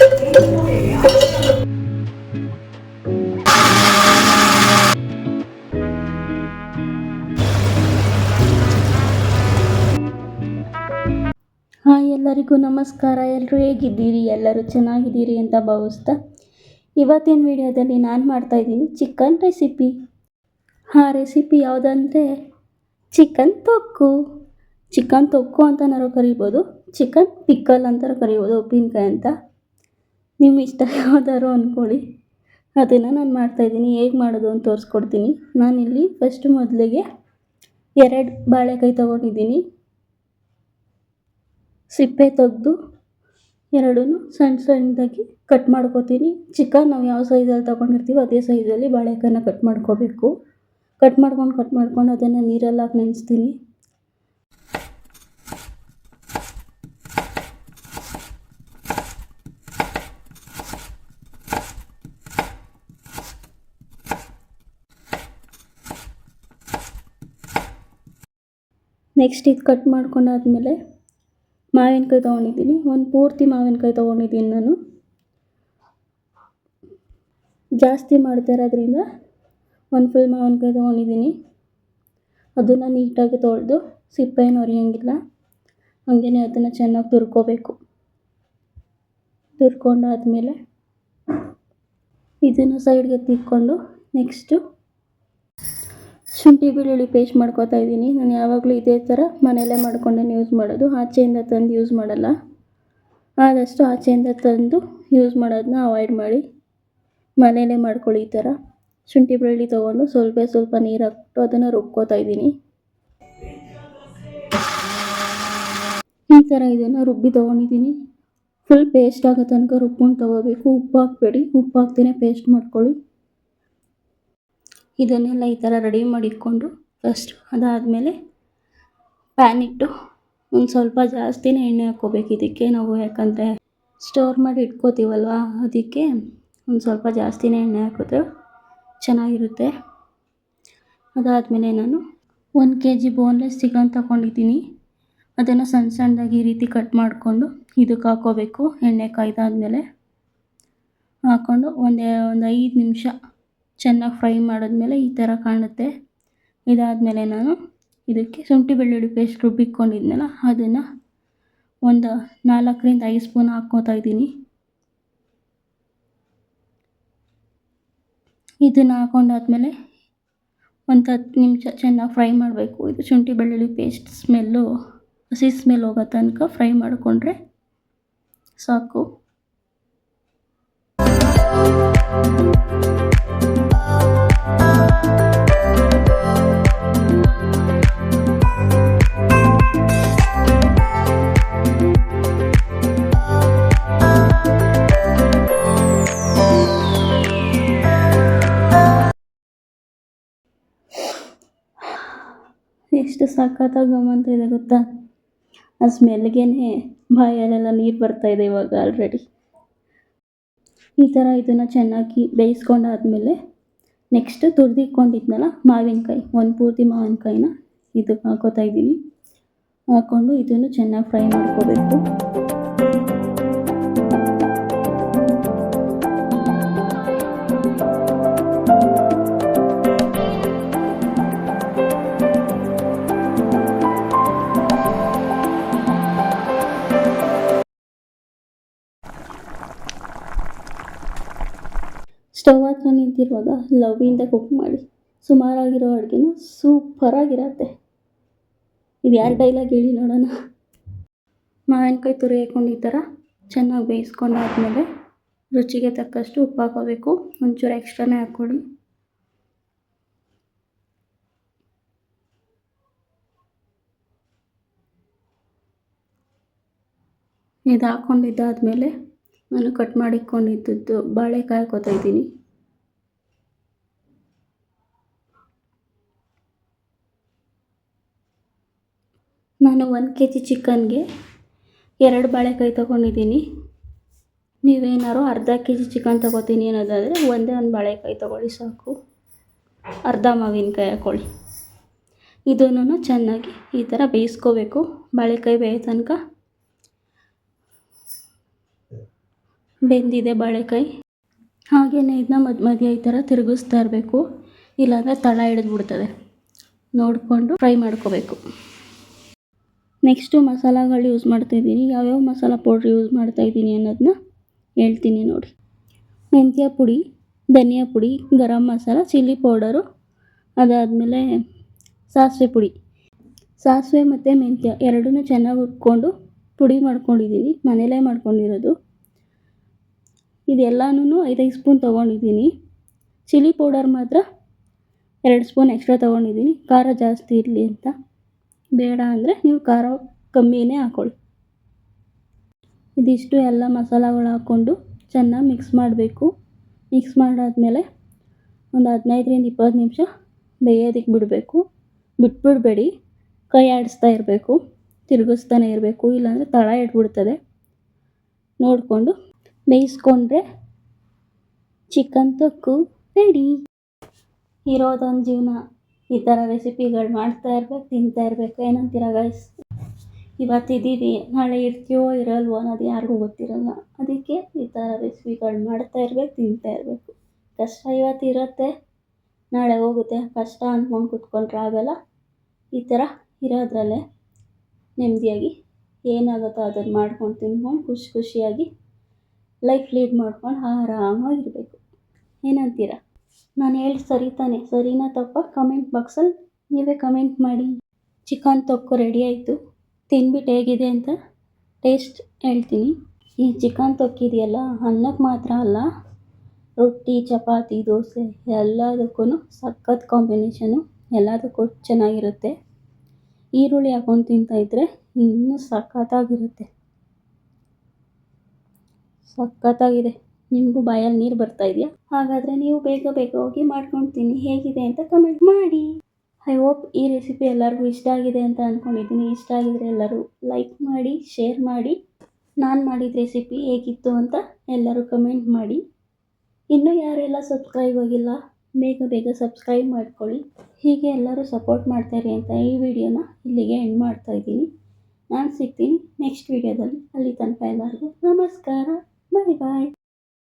Hi, ಎಲ್ಲರಿಗೂ ನಮಸ್ಕಾರ. ಎಲ್ಲರೂ ಹೇಗಿದ್ದೀರಿ? ಎಲ್ಲರೂ ಚೆನ್ನಾಗಿದ್ದೀರಿ ಅಂತ ಭಾವಿಸ್ತಾ ಇವತ್ತಿನ ವಿಡಿಯೋದಲ್ಲಿ ನಾನು ಮಾಡ್ತಾಯಿದ್ದೀನಿ ಚಿಕನ್ ರೆಸಿಪಿ. ಆ ರೆಸಿಪಿ ಯಾವುದಂದರೆ ಚಿಕನ್ ತೊಕ್ಕು. ಚಿಕನ್ ತೊಕ್ಕು ಅಂತನಾರು ಕರಿಬೋದು, ಚಿಕನ್ ಪಿಕ್ಕಲ್ ಅಂತಾರು ಕರಿಬೋದು, ಉಪ್ಪಿನಕಾಯಿ ಅಂತ ನಿಮ್ಮ ಇಷ್ಟ ಯಾವ್ದಾರು ಅಂದ್ಕೊಳ್ಳಿ. ಅದನ್ನು ನಾನು ಮಾಡ್ತಾಯಿದ್ದೀನಿ. ಹೇಗೆ ಮಾಡೋದು ಅಂತ ತೋರಿಸ್ಕೊಡ್ತೀನಿ. ನಾನಿಲ್ಲಿ ಮೊದಲಿಗೆ 2 ಬಾಳೆಕಾಯಿ ತೊಗೊಂಡಿದ್ದೀನಿ. ಸಿಪ್ಪೆ ತೆಗೆದು ಎರಡೂ ಸಣ್ಣ ಸಣ್ಣದಾಗಿ ಕಟ್ ಮಾಡ್ಕೋತೀನಿ. ಚಿಕನ್ ನಾವು ಯಾವ ಸೈಜಲ್ಲಿ ತೊಗೊಂಡಿರ್ತೀವೋ ಅದೇ ಸೈಜಲ್ಲಿ ಬಾಳೆಕಾಯಿನ ಕಟ್ ಮಾಡ್ಕೋಬೇಕು. ಕಟ್ ಮಾಡ್ಕೊಂಡು ಅದನ್ನು ನೀರಲ್ಲಿ ಹಾಕಿ ನೆನೆಸ್ತೀನಿ. ನೆಕ್ಸ್ಟ್ ಇದು ಕಟ್ ಮಾಡ್ಕೊಂಡಾದ್ಮೇಲೆ ಮಾವಿನಕಾಯಿ ತೊಗೊಂಡಿದ್ದೀನಿ. ಒಂದು ಪೂರ್ತಿ ಮಾವಿನಕಾಯಿ ತೊಗೊಂಡಿದ್ದೀನಿ. ನಾನು ಜಾಸ್ತಿ ಮಾಡ್ತಾ ಇರೋದ್ರಿಂದ ಒಂದು ಫುಲ್ ಮಾವಿನಕಾಯಿ ತೊಗೊಂಡಿದ್ದೀನಿ. ಅದನ್ನು ನೀಟಾಗಿ ತೊಳೆದು ಸಿಪ್ಪೆಯನ್ನು ಒರೆಯೋಂಗಿಲ್ಲ, ಹಾಗೇ ಅದನ್ನು ಚೆನ್ನಾಗಿ ತುರ್ಕೋಬೇಕು. ತುರ್ಕೊಂಡಾದ್ಮೇಲೆ ಇದನ್ನು ಸೈಡ್ಗೆ ತಿಕ್ಕೊಂಡು ನೆಕ್ಸ್ಟು ಶುಂಠಿ ಬೆಳ್ಳುಳ್ಳಿ ಪೇಸ್ಟ್ ಮಾಡ್ಕೊತಾ ಇದ್ದೀನಿ. ನಾನು ಯಾವಾಗಲೂ ಇದೇ ಥರ ಮನೆಯಲ್ಲೇ ಮಾಡ್ಕೊಂಡೇ ಯೂಸ್ ಮಾಡೋದು, ಆಚೆಯಿಂದ ತಂದು ಯೂಸ್ ಮಾಡಲ್ಲ. ಆದಷ್ಟು ಆಚೆಯಿಂದ ತಂದು ಯೂಸ್ ಮಾಡೋದನ್ನ ಅವಾಯ್ಡ್ ಮಾಡಿ ಮನೆಯಲ್ಲೇ ಮಾಡ್ಕೊಳ್ಳಿ. ಈ ಥರ ಶುಂಠಿ ಬೆಳ್ಳುಳ್ಳಿ ತೊಗೊಂಡು ಸ್ವಲ್ಪ ನೀರು ಹಾಕ್ಬಿಟ್ಟು ಅದನ್ನು ರುಬ್ಕೋತಾ ಇದ್ದೀನಿ. ಈ ಥರ ಇದನ್ನು ರುಬ್ಬಿ ತೊಗೊಂಡಿದ್ದೀನಿ. ಫುಲ್ ಪೇಸ್ಟ್ ಆಗೋ ತನಕ ರುಬ್ಕೊಂಡು ತೊಗೋಬೇಕು. ಉಪ್ಪು ಹಾಕಬೇಡಿ, ಉಪ್ಪು ಹಾಕ್ದೇ ಪೇಸ್ಟ್ ಮಾಡ್ಕೊಳ್ಳಿ. ಇದನ್ನೆಲ್ಲ ಈ ಥರ ರೆಡಿ ಮಾಡಿ ಇಟ್ಕೊಂಡು ಅದಾದಮೇಲೆ ಪ್ಯಾನ್ ಇಟ್ಟು ಒಂದು ಸ್ವಲ್ಪ ಜಾಸ್ತಿನೇ ಎಣ್ಣೆ ಹಾಕ್ಕೋಬೇಕು ಇದಕ್ಕೆ ನಾವು, ಯಾಕಂದರೆ ಸ್ಟೋರ್ ಮಾಡಿ ಇಟ್ಕೋತೀವಲ್ವ, ಅದಕ್ಕೆ ಒಂದು ಸ್ವಲ್ಪ ಜಾಸ್ತಿನೇ ಎಣ್ಣೆ ಹಾಕಿದ್ರೆ ಚೆನ್ನಾಗಿರುತ್ತೆ. ಅದಾದಮೇಲೆ ನಾನು 1 kg ಬೋನ್ಲೆಸ್ ಚಿಕನ್ ತೊಗೊಂಡಿದ್ದೀನಿ. ಅದನ್ನು ಸಣ್ಣದಾಗಿ ಈ ರೀತಿ ಕಟ್ ಮಾಡಿಕೊಂಡು ಇದಕ್ಕೆ ಹಾಕ್ಕೋಬೇಕು. ಎಣ್ಣೆ ಕಾಯ್ದಾದ್ಮೇಲೆ ಹಾಕ್ಕೊಂಡು ಒಂದು 5 ನಿಮಿಷ ಚೆನ್ನಾಗಿ ಫ್ರೈ ಮಾಡಿದ್ಮೇಲೆ ಈ ಥರ ಕಾಣುತ್ತೆ. ಇದಾದಮೇಲೆ ನಾನು ಇದಕ್ಕೆ ಶುಂಠಿ ಬೆಳ್ಳುಳ್ಳಿ ಪೇಸ್ಟ್ ರುಬ್ಬಿಕೊಂಡಿದ್ನಲ್ಲ ಅದನ್ನು ಒಂದು 4ರಿಂದ 5 ಸ್ಪೂನ್ ಹಾಕ್ಕೋತಾ ಇದ್ದೀನಿ. ಇದನ್ನು ಹಾಕೊಂಡಾದ್ಮೇಲೆ ಒಂದು 10 ನಿಮಿಷ ಚೆನ್ನಾಗಿ ಫ್ರೈ ಮಾಡಬೇಕು. ಇದು ಶುಂಠಿ ಬೆಳ್ಳುಳ್ಳಿ ಪೇಸ್ಟ್ ಹಸಿ ಸ್ಮೆಲ್ ಹೋಗೋ ತನಕ ಫ್ರೈ ಮಾಡಿಕೊಂಡ್ರೆ ಸಾಕು. ಎಷ್ಟು ಸಖತ್ತಾಗಿ ಗಮಂತ ಇದೆ ಗೊತ್ತಾ? ಆ ಸ್ಮೆಲ್ಗೇ ಬಾಯಲ್ಲೆಲ್ಲ ನೀರು ಬರ್ತಾಯಿದೆ ಇವಾಗ ಆಲ್ರೆಡಿ. ಈ ಥರ ಇದನ್ನು ಚೆನ್ನಾಗಿ ಬೇಯಿಸ್ಕೊಂಡಾದ್ಮೇಲೆ ನೆಕ್ಸ್ಟ್ ತುರಿದಿಟ್ಕೊಂಡಿದ್ನಲ್ಲ ಮಾವಿನಕಾಯಿ, ಒಂದು ಪೂರ್ತಿ ಮಾವಿನಕಾಯಿನ ಇದಕ್ಕೆ ಹಾಕೋತಾ ಇದ್ದೀನಿ. ಹಾಕ್ಕೊಂಡು ಇದನ್ನು ಚೆನ್ನಾಗಿ ಫ್ರೈ ಮಾಡ್ಕೋಬೇಕು. ಸ್ಟವ್ ಹತ್ರ ನಿಂತಿರುವಾಗ ಲವ್ವಿಂದ ಕುಕ್ ಮಾಡಿ. ಸುಮಾರಾಗಿರೋ ಅಡುಗೆನ ಸೂಪರಾಗಿರತ್ತೆ. ಇದು ಯಾರು ಡೈಲಾಗ್ ಹೇಳಿ ನೋಡೋಣ. ಮಾವಿನಕಾಯಿ ತುರಿ ಹಾಕ್ಕೊಂಡು ಈ ಥರ ಚೆನ್ನಾಗಿ ಬೇಯಿಸ್ಕೊಂಡಾದ್ಮೇಲೆ ರುಚಿಗೆ ತಕ್ಕಷ್ಟು ಉಪ್ಪು ಹಾಕೋಬೇಕು. ಒಂಚೂರು ಎಕ್ಸ್ಟ್ರಾನೇ ಹಾಕ್ಕೊಳ್ಳಿ. ಇದು ಹಾಕ್ಕೊಂಡಿದ್ದಾದಮೇಲೆ ನಾನು ಕಟ್ ಮಾಡಿಕೊಂಡಿದ್ದು ಬಾಳೆಕಾಯಿ ಹಾಕೋತಾ ಇದ್ದೀನಿ. ನಾನು 1 kg ಚಿಕನ್ಗೆ 2 ಬಾಳೆಕಾಯಿ ತೊಗೊಂಡಿದ್ದೀನಿ. ನೀವೇನಾದ್ರು ಅರ್ಧ kg ಚಿಕನ್ ತೊಗೋತೀನಿ ಅನ್ನೋದಾದರೆ ಒಂದೇ ಒಂದು ಬಾಳೆಕಾಯಿ ತೊಗೊಳ್ಳಿ ಸಾಕು. ಅರ್ಧ ಮಾವಿನಕಾಯಿ ಹಾಕ್ಕೊಳ್ಳಿ. ಇದನ್ನು ಚೆನ್ನಾಗಿ ಈ ಥರ ಬೇಯಿಸ್ಕೋಬೇಕು. ಬಾಳೆಕಾಯಿ ಬೇಯೋ ತನಕ ಬೆಂದಿದೆ ಬಾಳೆಕಾಯಿ. ಹಾಗೆಯೇ ಇದನ್ನ ಮಧ್ಯ ಈ ಥರ ತಿರುಗಿಸ್ತಾ ಇರಬೇಕು, ಇಲ್ಲಾಂದರೆ ತಳ ಹಿಡಿದ್ಬಿಡ್ತದೆ. ನೋಡಿಕೊಂಡು ಫ್ರೈ ಮಾಡ್ಕೋಬೇಕು. ನೆಕ್ಸ್ಟು ಮಸಾಲಗಳು ಯೂಸ್ ಮಾಡ್ತಾಯಿದ್ದೀನಿ. ಯಾವ್ಯಾವ ಮಸಾಲ ಪೌಡ್ರ್ ಯೂಸ್ ಮಾಡ್ತಾಯಿದ್ದೀನಿ ಅನ್ನೋದನ್ನ ಹೇಳ್ತೀನಿ ನೋಡಿ. ಮೆಂತ್ಯ ಪುಡಿ, ಧನಿಯಾ ಪುಡಿ, ಗರಂ ಮಸಾಲ, ಚಿಲ್ಲಿ ಪೌಡರು, ಅದಾದಮೇಲೆ ಸಾಸಿವೆ ಪುಡಿ. ಸಾಸಿವೆ ಮತ್ತು ಮೆಂತ್ಯ ಎರಡನ್ನೂ ಚೆನ್ನಾಗಿ ಹುರ್ಕೊಂಡು ಪುಡಿ ಮಾಡ್ಕೊಂಡಿದ್ದೀನಿ, ಮನೇಲೇ ಮಾಡ್ಕೊಂಡಿರೋದು. ಇದೆಲ್ಲನೂ 5 ಸ್ಪೂನ್ ತೊಗೊಂಡಿದ್ದೀನಿ. ಚಿಲ್ಲಿ ಪೌಡರ್ ಮಾತ್ರ 2 ಸ್ಪೂನ್ ಎಕ್ಸ್ಟ್ರಾ ತೊಗೊಂಡಿದ್ದೀನಿ, ಖಾರ ಜಾಸ್ತಿ ಇರಲಿ ಅಂತ. ಬೇಡ ಅಂದರೆ ನೀವು ಖಾರ ಕಮ್ಮಿನೇ ಹಾಕ್ಕೊಳ್ಳಿ. ಇದಿಷ್ಟು ಎಲ್ಲ ಮಸಾಲಗಳು ಹಾಕ್ಕೊಂಡು ಚೆನ್ನಾಗಿ ಮಿಕ್ಸ್ ಮಾಡಬೇಕು. ಮಿಕ್ಸ್ ಮಾಡಾದಮೇಲೆ ಒಂದು 15ರಿಂದ 20 ನಿಮಿಷ ಬೇಯೋದಕ್ಕೆ ಬಿಡಬೇಕು. ಬಿಟ್ಬಿಡಬೇಡಿ, ಕೈ ಆಡಿಸ್ತಾ ಇರಬೇಕು, ತಿರುಗಿಸ್ತಾನೆ ಇರಬೇಕು, ಇಲ್ಲಾಂದರೆ ತಳ ಹಿಡ್ಬಿಡ್ತದೆ. ನೋಡಿಕೊಂಡು ಬೇಯಿಸ್ಕೊಂಡ್ರೆ ಚಿಕನ್ ತೊಕ್ಕು ರೆಡಿ. ಇರೋದೊಂದು ಜೀವನ, ಈ ಥರ ರೆಸಿಪಿಗಳು ಮಾಡ್ತಾ ಇರ್ಬೇಕು, ತಿಂತಾ ಇರಬೇಕು. ಏನಂತೀರ ಗೈಸ್? ಇವತ್ತಿದ್ದೀವಿ, ನಾಳೆ ಇರ್ತೀವೋ ಇರಲ್ವೋ ಅನ್ನೋದು ಯಾರಿಗೂ ಗೊತ್ತಿರಲ್ಲ. ಅದಕ್ಕೆ ಈ ಥರ ರೆಸಿಪಿಗಳು ಮಾಡ್ತಾ ಇರ್ಬೇಕು, ತಿಂತಾ ಇರಬೇಕು. ಕಷ್ಟ ಇವತ್ತು ಇರುತ್ತೆ, ನಾಳೆ ಹೋಗುತ್ತೆ. ಕಷ್ಟ ಅಂದ್ಕೊಂಡು ಕೂತ್ಕೊಂಡ್ರೆ ಆಗಲ್ಲ. ಈ ಥರ ಇರೋದ್ರಲ್ಲೇ ನೆಮ್ಮದಿಯಾಗಿ ಏನಾಗುತ್ತೋ ಅದನ್ನು ಮಾಡ್ಕೊಂಡು ತಿಂದ್ಕೊಂಡು ಖುಷಿಯಾಗಿ ಲೈಫ್ ಲೀಡ್ ಮಾಡ್ಕೊಂಡು ಆರಾಮಾಗಿರಬೇಕು. ಏನಂತೀರ? ನಾನು ಹೇಳಿ ಸರಿ ತಾನೆ? ಸರಿನಾ ತಪ್ಪ? ಕಮೆಂಟ್ ಬಾಕ್ಸಲ್ಲಿ ನೀವೇ ಕಮೆಂಟ್ ಮಾಡಿ. ಚಿಕನ್ ತೊಕ್ಕು ರೆಡಿ ಆಯಿತು. ತಿಂದ್ಬಿಟ್ಟು ಹೇಗಿದೆ ಅಂತ ಟೇಸ್ಟ್ ಹೇಳ್ತೀನಿ. ಈ ಚಿಕನ್ ತೊಕ್ಕಿದೆಯಲ್ಲ, ಅನ್ನಕ್ಕೆ ಮಾತ್ರ ಅಲ್ಲ, ರೊಟ್ಟಿ, ಚಪಾತಿ, ದೋಸೆ ಎಲ್ಲದಕ್ಕೂ ಸಖತ್ ಕಾಂಬಿನೇಷನು. ಎಲ್ಲದಕ್ಕೂ ಚೆನ್ನಾಗಿರುತ್ತೆ. ಈರುಳ್ಳಿ ಹಾಕ್ಕೊಂಡು ತಿಂತಾಯಿದ್ರೆ ಇನ್ನೂ ಸಖತ್ತಾಗಿರುತ್ತೆ. ಸಖತ್ತಾಗಿದೆ. ನಿಮಗೂ ಬಾಯಲ್ಲಿ ನೀರು ಬರ್ತಾ ಇದೆಯಾ? ಹಾಗಾದರೆ ನೀವು ಬೇಗ ಹೋಗಿ ಮಾಡ್ಕೊಂಡು ತಿನ್ನಿ. ಹೇಗಿದೆ ಅಂತ ಕಮೆಂಟ್ ಮಾಡಿ. ಐ ಹೋಪ್ ಈ ರೆಸಿಪಿ ಎಲ್ಲರಿಗೂ ಇಷ್ಟ ಆಗಿದೆ ಅಂತ ಅಂದ್ಕೊಂಡಿದ್ದೀನಿ. ಇಷ್ಟ ಆಗಿದರೆ ಎಲ್ಲರೂ ಲೈಕ್ ಮಾಡಿ, ಶೇರ್ ಮಾಡಿ. ನಾನು ಮಾಡಿದ ರೆಸಿಪಿ ಹೇಗಿತ್ತು ಅಂತ ಎಲ್ಲರೂ ಕಮೆಂಟ್ ಮಾಡಿ. ಇನ್ನೂ ಯಾರೆಲ್ಲ ಸಬ್ಸ್ಕ್ರೈಬ್ ಆಗಿಲ್ಲ, ಬೇಗ ಸಬ್ಸ್ಕ್ರೈಬ್ ಮಾಡ್ಕೊಳ್ಳಿ. ಹೀಗೆ ಎಲ್ಲರೂ ಸಪೋರ್ಟ್ ಮಾಡ್ತಾರೆ ಅಂತ ಈ ವಿಡಿಯೋನ ಇಲ್ಲಿಗೆ ಎಂಡ್ ಮಾಡ್ತಾಯಿದ್ದೀನಿ. ನಾನು ಸಿಗ್ತೀನಿ ನೆಕ್ಸ್ಟ್ ವಿಡಿಯೋದಲ್ಲಿ. ಅಲ್ಲಿ ತನಕ ಎಲ್ಲರಿಗೂ ನಮಸ್ಕಾರ. ಬಾಯ್.